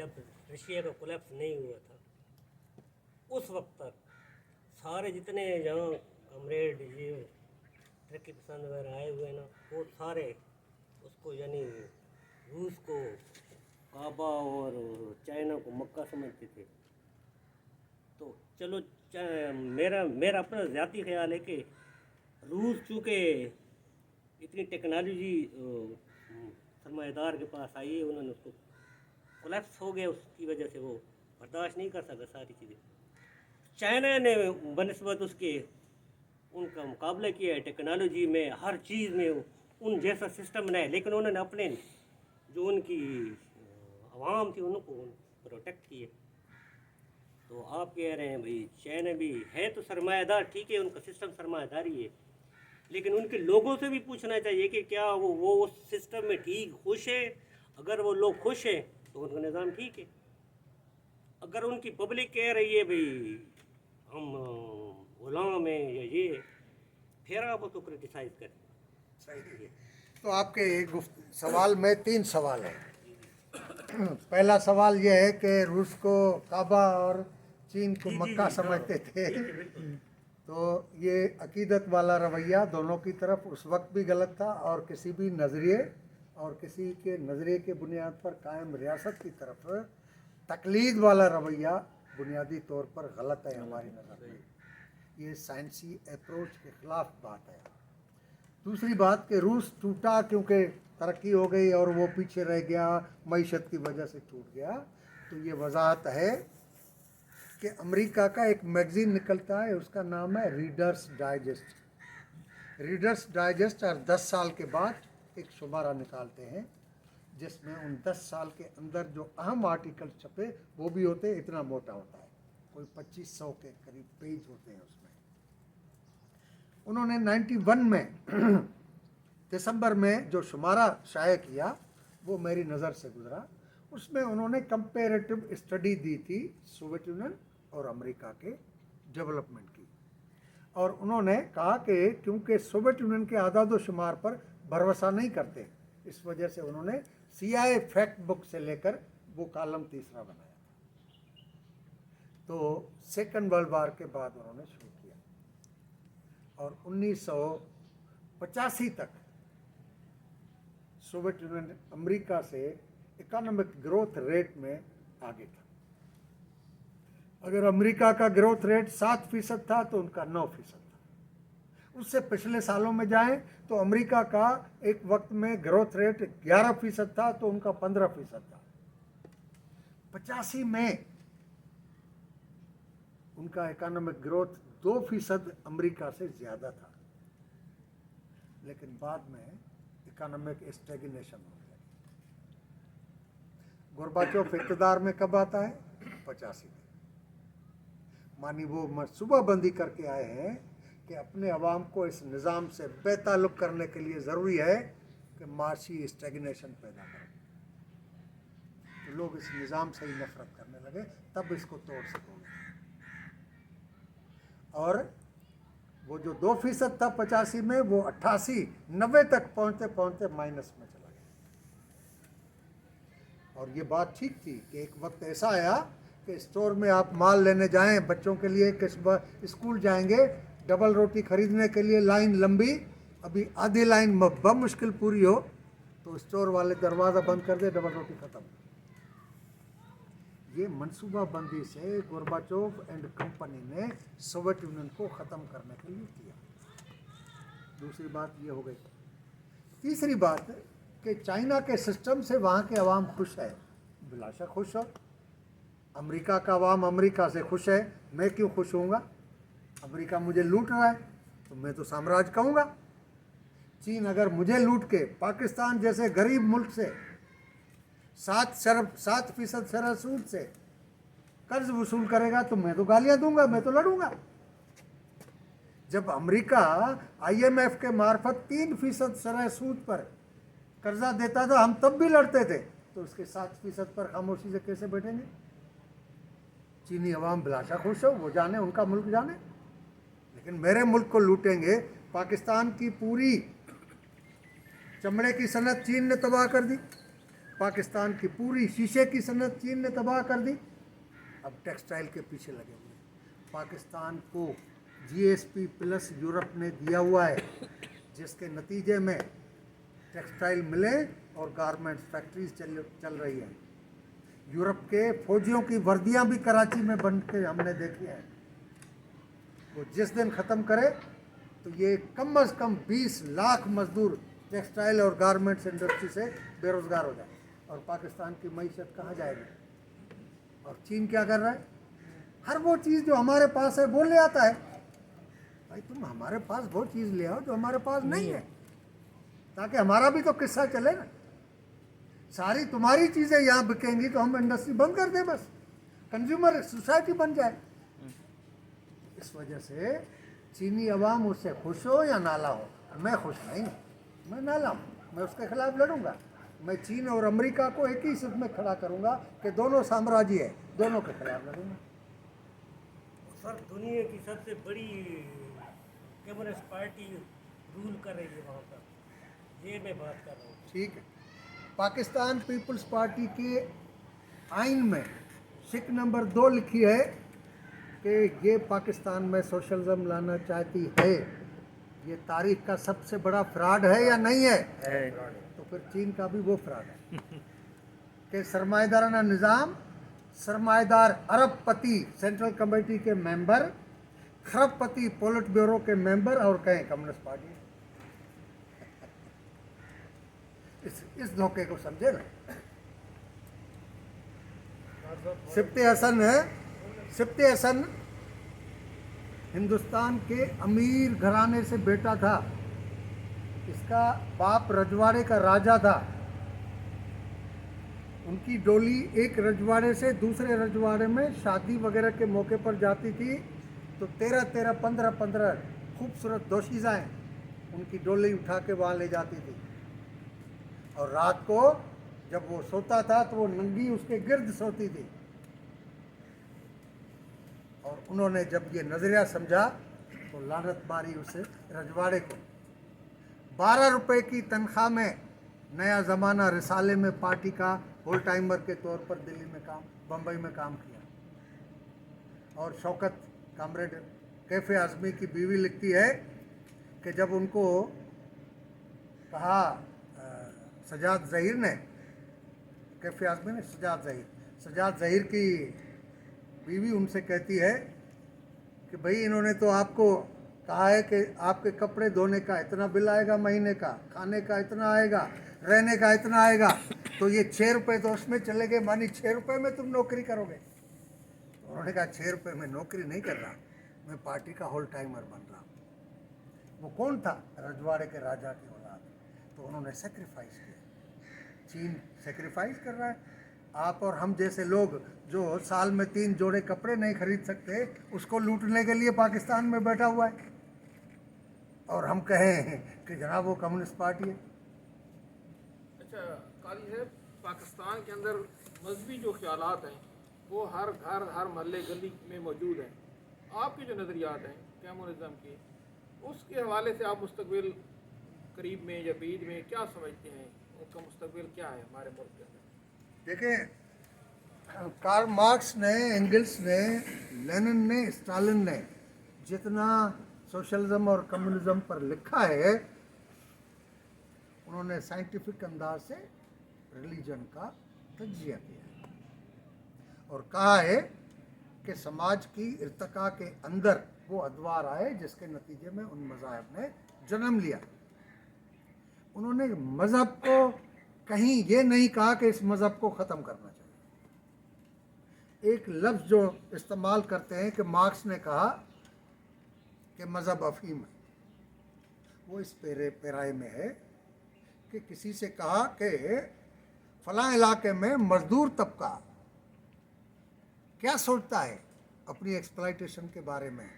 जब रशिया का कोलैप्स नहीं हुआ था, उस वक्त तक सारे जितने यहाँ कमरेड ये तरक्की पसंद वगैरह आए हुए ना, वो सारे उसको यानी रूस को काबा और चाइना को मक्का समझते थे। तो चलो मेरा मेरा अपना ज़ाती ख्याल है कि रूस चूँकि इतनी टेक्नोलॉजी सरमाएदार के पास आई है, उन्होंने उसको कोलैप्स हो गया, उसकी वजह से वो बर्दाश्त नहीं कर सका सारी चीज़ें। चाइना ने बनस्बत उसके उनका मुकाबला किया है टेक्नोलॉजी में, हर चीज़ में उन जैसा सिस्टम बनाया, लेकिन उन्होंने अपने जो उनकी आवाम थी उनको प्रोटेक्ट किए। तो आप कह रहे हैं भाई चाइना भी है तो सरमायादार, ठीक है, उनका सिस्टम सरमायादारी है, लेकिन उनके लोगों से भी पूछना चाहिए कि क्या वो उस सिस्टम में ठीक खुश है। अगर वो लोग खुश हैं तो उनका निज़ाम ठीक है। अगर उनकी पब्लिक कह रही है भाई हम गुलाम हैं या ये, फिर आप उसको क्रिटिसाइज़ करें। सही है। तो आपके सवाल में 3 सवाल हैं। पहला सवाल यह है कि रूस को काबा और चीन को मक्का समझते थे। तो ये अकीदत वाला रवैया दोनों की तरफ उस वक्त भी गलत था, और किसी भी नज़रिए और किसी के नज़रिए के बुनियाद पर कायम रियासत की तरफ तकलीद वाला रवैया बुनियादी तौर पर गलत है हमारी नज़र में। ये साइंसी अप्रोच के ख़िलाफ़ बात है। दूसरी बात कि रूस टूटा क्योंकि तरक्की हो गई और वो पीछे रह गया, मईशत की वजह से टूट गया। तो ये वजाहत है कि अमेरिका का एक मैगज़ीन निकलता है, उसका नाम है रीडर्स डाइजेस्ट। रीडर्स डाइजेस्ट हर 10 साल के बाद एक शुमारा निकालते हैं, जिसमें उन 10 साल के अंदर जो अहम आर्टिकल छपे वो भी होते, इतना मोटा होता है, कोई 2500 के करीब पेज होते हैं उसमें। उन्होंने 91 में दिसंबर में जो शुमारा शाये किया वो मेरी नज़र से गुजरा। उसमें उन्होंने कंपेरेटिव स्टडी दी थी सोवियत यूनियन और अमेरिका के डेवलपमेंट की, और उन्होंने कहा कि क्योंकि सोवियत यूनियन के आदाद शुमार पर भरोसा नहीं करते, इस वजह से उन्होंने CIA फैक्ट बुक से लेकर वो कॉलम तीसरा बनाया था। तो सेकंड वर्ल्ड वार के बाद उन्होंने शुरू किया, और 1985 तक सोवियत यूनियन अमेरिका से इकोनॉमिक ग्रोथ रेट में आगे था। अगर अमेरिका का ग्रोथ रेट 7% था तो उनका 9% था। उससे पिछले सालों में जाएं तो अमेरिका का एक वक्त में ग्रोथ रेट 11% था तो उनका 15% था। 85 में उनका इकोनॉमिक ग्रोथ 2% अमेरिका से ज़्यादा था, लेकिन बाद में इकोनॉमिक स्टैग्नेशन हो गया। गोरबाचोव इक़्तिदार में कब आता है? 85 में। मानी वो मनसूबाबंदी करके आए हैं कि अपने अवाम को इस निज़ाम से बेताल्लुक़ करने के लिए ज़रूरी है कि माशी स्टैग्नेशन पैदा करें। तो लोग इस निज़ाम से ही नफरत करने लगे, तब इसको तोड़ सकोगे। और वो जो 2% था 85 में, वो 88, 90 तक पहुँचते पहुँचते माइनस में चला गया। और ये बात ठीक थी कि एक वक्त ऐसा आया कि स्टोर में आप माल लेने जाएं बच्चों के लिए, किस स्कूल जाएंगे, डबल रोटी खरीदने के लिए लाइन लंबी, अभी आधी लाइन बमुश्किल पूरी हो तो स्टोर वाले दरवाज़ा बंद कर दे, डबल रोटी ख़त्म। ये मनसूबाबंदी से गोरबाचोव एंड कंपनी ने सोवियत यूनियन को ख़त्म करने के लिए किया। दूसरी बात ये हो गई। तीसरी बात कि चाइना के सिस्टम से वहाँ के अवाम खुश है, बिलाशक खुश हो। अमेरिका का अवाम अमेरिका से खुश है, मैं क्यों खुश होऊंगा? अमेरिका मुझे लूट रहा है तो मैं तो साम्राज्य कहूँगा। चीन अगर मुझे लूट के पाकिस्तान जैसे गरीब मुल्क से 7% शरह सूद से कर्ज वसूल करेगा तो मैं तो गालियाँ दूंगा, मैं तो लड़ूंगा। जब अमेरिका IMF के मार्फत 3% शरह सूद पर कर्जा देता था, हम तब भी लड़ते थे, तो उसके 7% पर खामोशी से कैसे बैठेंगे? चीनी अवाम बिलाशा खुश हो, वो जाने, उनका मुल्क जाने। लेकिन मेरे मुल्क को लूटेंगे। पाकिस्तान की पूरी चमड़े की सनत चीन ने तबाह कर दी। पाकिस्तान की पूरी शीशे की सनत चीन ने तबाह कर दी, अब टेक्सटाइल के पीछे लगे हुए हैं। पाकिस्तान को GSP प्लस यूरोप ने दिया हुआ है, जिसके नतीजे में टेक्सटाइल मिलें और गारमेंट्स फैक्ट्रीज चल रही हैं। यूरोप के फौजियों की वर्दियां भी कराची में बन के हमने देखी हैं। वो जिस दिन ख़त्म करे तो ये कम अज़ कम 20 लाख मजदूर टेक्सटाइल और गारमेंट्स इंडस्ट्री से बेरोज़गार हो जाए, और पाकिस्तान की मईशत कहाँ जाएगी? और चीन क्या कर रहा है? हर वो चीज़ जो हमारे पास है वो ले आता है। भाई तुम हमारे पास वो चीज़ ले आओ जो हमारे पास नहीं है, ताकि हमारा भी तो किस्सा चले ना। सारी तुम्हारी चीज़ें यहाँ बिकेंगी तो हम इंडस्ट्री बंद कर दें, बस कंज्यूमर सोसाइटी बन जाए। इस वजह से चीनी अवाम उससे खुश हो या नाला हो, मैं खुश नहीं हूँ, मैं नाला हूँ, मैं उसके खिलाफ लड़ूंगा। मैं चीन और अमेरिका को एक ही सिर्फ में खड़ा करूंगा कि दोनों साम्राज्य है, दोनों के खिलाफ लड़ूंगा। सर दुनिया की सबसे बड़ी कम्युनिस्ट पार्टी रूल कर रही है वहाँ पर, ये मैं बात कर रहा हूँ। ठीक है, पाकिस्तान पीपल्स पार्टी के आइन में सिक नंबर 2 लिखी है कि ये पाकिस्तान में सोशलिज्म लाना चाहती है। ये तारीख का सबसे बड़ा फ्रॉड है या नहीं है? तो फिर चीन का भी वो फ्रॉड है कि सरमाएदाराना निज़ाम, सरमाएदार अरबपति सेंट्रल कमेटी के मेंबर, खरबपति पोलिट ब्यूरो के मेंबर और कहें कम्युनिस्ट पार्टी। इस धोखे को समझे ना। सिप्ते हसन हिंदुस्तान के अमीर घराने से बेटा था। इसका बाप रजवाड़े का राजा था। उनकी डोली एक रजवाड़े से दूसरे रजवाड़े में शादी वगैरह के मौके पर जाती थी, तो 13-13, 15-15 खूबसूरत दोशीज़ाएँ उनकी डोली उठा के वहाँ ले जाती थी, और रात को जब वो सोता था तो वो नंगी उसके गिर्द सोती थी। और उन्होंने जब ये नज़रिया समझा तो लानत मारी उसे रजवाड़े को। 12 रुपए की तनख्वाह में नया ज़माना रिसाले में पार्टी का होल टाइमर के तौर पर दिल्ली में बम्बई में काम किया। और शौकत कामरेड कैफ़े आज़मी की बीवी लिखती है कि जब उनको कहा सजाद ज़हीर ने, कैफ़े आज़मी ने सजाद ज़हीर की बीवी उनसे कहती है कि भाई इन्होंने तो आपको कहा है कि आपके कपड़े धोने का इतना बिल आएगा महीने का, खाने का इतना आएगा, रहने का इतना आएगा, तो ये 6 रुपये तो उसमें चले गए, मानी 6 रुपये में तुम नौकरी करोगे? तो उन्होंने कहा 6 रुपये में नौकरी नहीं कर रहा, मैं पार्टी का होल टाइमर बन रहा हूँ। वो कौन था? रजवाड़े के राजा की औलाद। तो उन्होंने सेक्रीफाइस किया। चीन सेक्रीफाइस कर रहा है। आप और हम जैसे लोग जो साल में 3 जोड़े कपड़े नहीं खरीद सकते, उसको लूटने के लिए पाकिस्तान में बैठा हुआ है, और हम कहें कि जनाब वो कम्युनिस्ट पार्टी है। अच्छा काली साहब, पाकिस्तान के अंदर मजहबी जो ख्यालात हैं वो हर घर हर मोहल्ले गली में मौजूद हैं। आपके जो नज़रियात हैं कम्युनिज़्म के, उसके हवाले से आप मुस्तकबिल करीब में या बीच में क्या समझते हैं? उनका मुस्तकबिल क्या है हमारे मुल्क के अंदर? देखें, कार्ल मार्क्स ने, एंगल्स ने, लेनिन ने, स्टालिन ने जितना सोशलिज्म और कम्युनिज्म पर लिखा है, उन्होंने साइंटिफिक अंदाज से रिलीजन का तज्जिया किया है और कहा है कि समाज की इर्तिका के अंदर वो अदवार आए जिसके नतीजे में उन मज़ाहब ने जन्म लिया। उन्होंने मज़हब को कहीं ये नहीं कहा कि इस मज़हब को ख़त्म करना चाहिए। एक लफ्ज़ जो इस्तेमाल करते हैं कि मार्क्स ने कहा कि मज़हब अफीम है, वो इस पैराए में है कि किसी से कहा कि फ़लाँ इलाके में मज़दूर तबका क्या सोचता है अपनी एक्सप्लॉयटेशन के बारे में,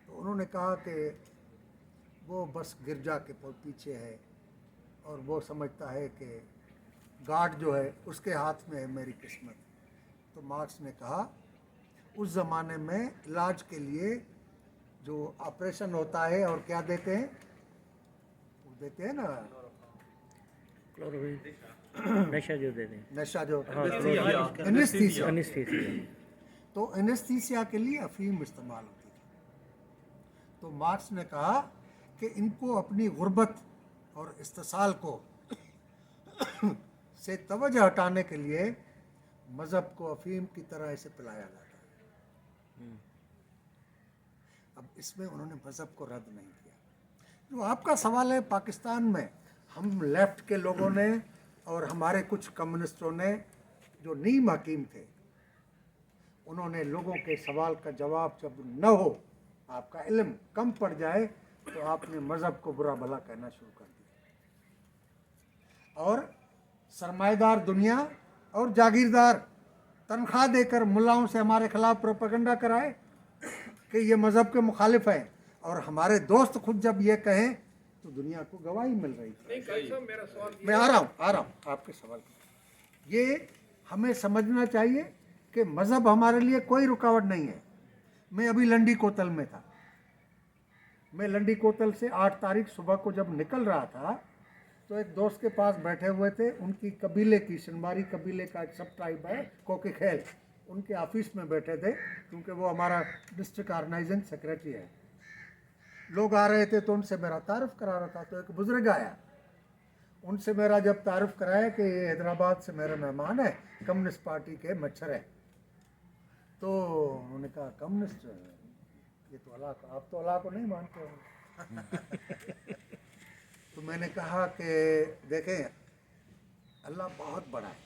तो उन्होंने कहा कि वो बस गिरजा के पीछे है और वो समझता है कि गार्ड जो है उसके हाथ में है मेरी किस्मत। तो मार्क्स ने कहा उस ज़माने में इलाज के लिए जो ऑपरेशन होता है और क्या देते हैं, वो देते हैं ना क्लोरोक्विन, नशा जो देते हैं, नशा जो हाँ, एनेस्थीसिया, एनेस्थीसिया। तो एनेस्थीसिया के लिए अफीम इस्तेमाल होती थी। तो मार्क्स ने कहा कि इनको अपनी गुर्बत और इस्तिसाल को से तवज्जो हटाने के लिए मज़हब को अफीम की तरह इसे पिलाया जाता है। अब इसमें उन्होंने मज़हब को रद्द नहीं किया। जो आपका सवाल है, पाकिस्तान में हम लेफ्ट के लोगों ने और हमारे कुछ कम्युनिस्टों ने जो नीम हकीम थे, उन्होंने लोगों के सवाल का जवाब जब न हो, आपका इल्म कम पड़ जाए, तो आपने मज़हब को बुरा भला कहना शुरू कर दिया। और सरमाएदार दुनिया और जागीरदार तनख्वाह देकर मुल्लाओं से हमारे खिलाफ प्रोपेगेंडा कराए कि ये मज़हब के मुखालिफ हैं, और हमारे दोस्त खुद जब ये कहें तो दुनिया को गवाही मिल रही थी। नहीं काजी साहब, मेरा सवाल मैं आ रहा हूँ आपके सवाल पर। ये हमें समझना चाहिए कि मज़हब हमारे लिए कोई रुकावट नहीं है। मैं अभी लंडी कोतल में था। मैं लंडी कोतल से 8 तारीख सुबह को जब निकल रहा था, तो एक दोस्त के पास बैठे हुए थे। उनकी कबीले की, शनबारी कबीले का एक सब ट्राइब है, कोकी खेल, उनके ऑफिस में बैठे थे, क्योंकि वो हमारा डिस्ट्रिक्ट ऑर्गेनाइजिंग सेक्रेटरी है। लोग आ रहे थे तो उनसे मेरा तारुफ करा रहा था। तो एक बुजुर्ग आया, उनसे मेरा जब तारुफ कराया कि ये हैदराबाद से मेरे मेहमान है, कम्युनिस्ट पार्टी के मच्छर है। तो उन्होंने कहा कम्युनिस्ट, ये तो अल्लाह को, आप तो अल्लाह को नहीं मानते हो। तो मैंने कहा कि देखें, अल्लाह बहुत बड़ा है,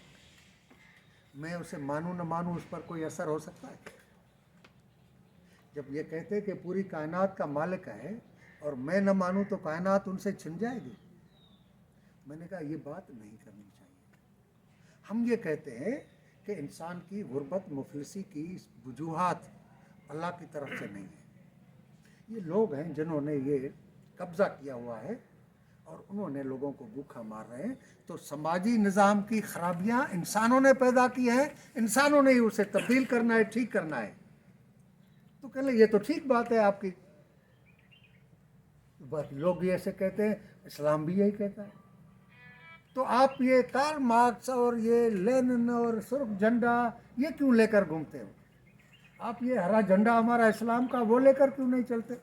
मैं उसे मानूं न मानूं, उस पर कोई असर हो सकता है? जब ये कहते कि पूरी कायनात का मालिक है और मैं न मानूं तो कायनात उनसे छिन जाएगी। मैंने कहा ये बात नहीं करनी चाहिए। हम ये कहते हैं कि इंसान की गुर्बत मुफलिसी की वजूहात अल्लाह की तरफ से नहीं है। ये लोग हैं जिन्होंने ये कब्ज़ा किया हुआ है और उन्होंने लोगों को भूखा मार रहे हैं। तो समाजी निज़ाम की खराबियाँ इंसानों ने पैदा की हैं, इंसानों ने ही उसे तब्दील करना है, ठीक करना है। तो कहने ये तो ठीक बात है आपकी। बस लोग ये ऐसे कहते हैं, इस्लाम भी यही कहता है। तो आप ये कार्ल मार्क्स और ये लेनिन और सुर्ख झंडा ये क्यों लेकर घूमते हो? आप ये हरा झंडा हमारा इस्लाम का वो लेकर क्यों नहीं चलते?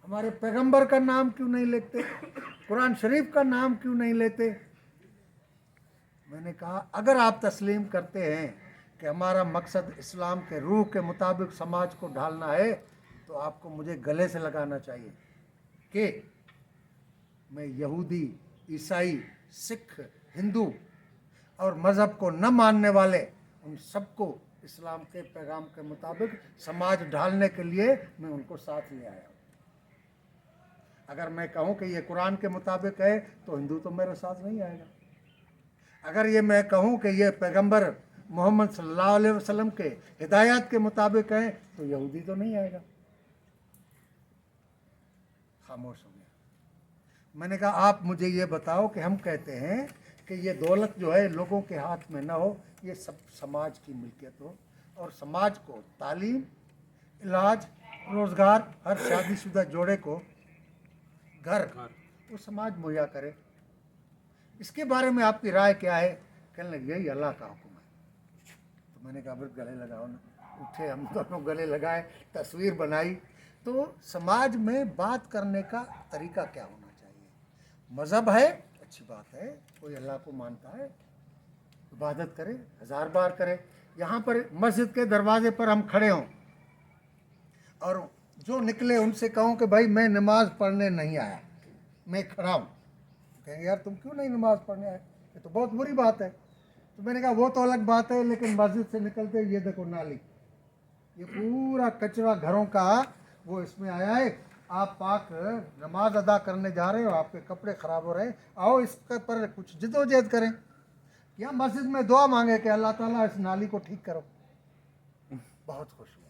हमारे पैगंबर का नाम क्यों नहीं लेते? कुरान शरीफ का नाम क्यों नहीं लेते? मैंने कहा अगर आप तस्लीम करते हैं कि हमारा मकसद इस्लाम के रूह के मुताबिक समाज को ढालना है, तो आपको मुझे गले से लगाना चाहिए कि मैं यहूदी, ईसाई, सिख, हिंदू और मज़हब को न मानने वाले उन सबको इस्लाम के पैगाम के मुताबिक समाज ढालने के लिए मैं उनको साथ ले आया। अगर मैं कहूँ कि ये कुरान के मुताबिक है तो हिंदू तो मेरे साथ नहीं आएगा। अगर ये मैं कहूँ कि ये पैगंबर मोहम्मद सल्लल्लाहु अलैहि वसल्लम के हिदायत के मुताबिक है तो यहूदी तो नहीं आएगा। खामोश हो गया। मैंने कहा आप मुझे ये बताओ कि हम कहते हैं कि ये दौलत जो है लोगों के हाथ में ना हो, ये सब समाज की मिल्कियत हो, और समाज को तालीम, इलाज, रोज़गार, हर शादीशुदा जोड़े को घर वो समाज मुहैया करे। इसके बारे में आपकी राय क्या है? कहने लगे यही अल्लाह का हुक्म है। तो मैंने कहा फिर गले लगाओ ना। उठे, हम दोनों गले लगाए, तस्वीर बनाई। तो समाज में बात करने का तरीका क्या होना चाहिए? मज़हब है, अच्छी बात है, कोई अल्लाह को मानता है, इबादत करे, 1000 बार करे। यहाँ पर मस्जिद के दरवाजे पर हम खड़े हों और जो निकले उनसे कहूँ कि भाई मैं नमाज़ पढ़ने नहीं आया, मैं खड़ा हूँ, कहेंगे यार तुम क्यों नहीं नमाज़ पढ़ने आए? ये तो बहुत बुरी बात है। तो मैंने कहा वो तो अलग बात है, लेकिन मस्जिद से निकलते ये देखो नाली, ये पूरा कचरा घरों का वो इसमें आया है। आप पाक नमाज अदा करने जा रहे हो, आपके कपड़े ख़राब हो रहे हैं, आओ इस पर कुछ जिद्दोजहद करें, या मस्जिद में दुआ मांगे कि अल्लाह ताला इस नाली को ठीक करो। बहुत खुश हुआ।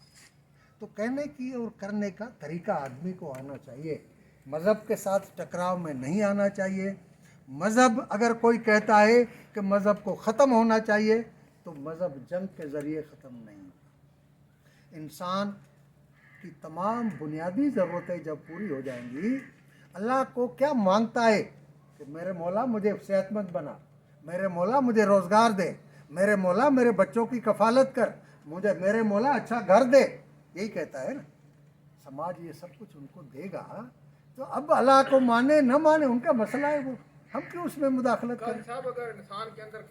तो कहने की और करने का तरीका आदमी को आना चाहिए। मज़हब के साथ टकराव में नहीं आना चाहिए। मज़हब अगर कोई कहता है कि मज़हब को ख़त्म होना चाहिए, तो मज़हब जंग के ज़रिए ख़त्म नहीं होगा। इंसान की तमाम बुनियादी ज़रूरतें जब पूरी हो जाएंगी, अल्लाह को क्या मांगता है कि मेरे मौला मुझे सेहतमंद बना, मेरे मौला मुझे रोज़गार दे, मेरे मौला मेरे बच्चों की कफालत कर, मुझे मेरे मौला अच्छा घर दे, यही कहता है ना। समाज ये सब कुछ उनको देगा, तो अब अल्लाह को माने न माने उनका मसला है, वो हम क्यों उसमें मुदाखलत काजी करें। साहब अगर इंसान के अंदर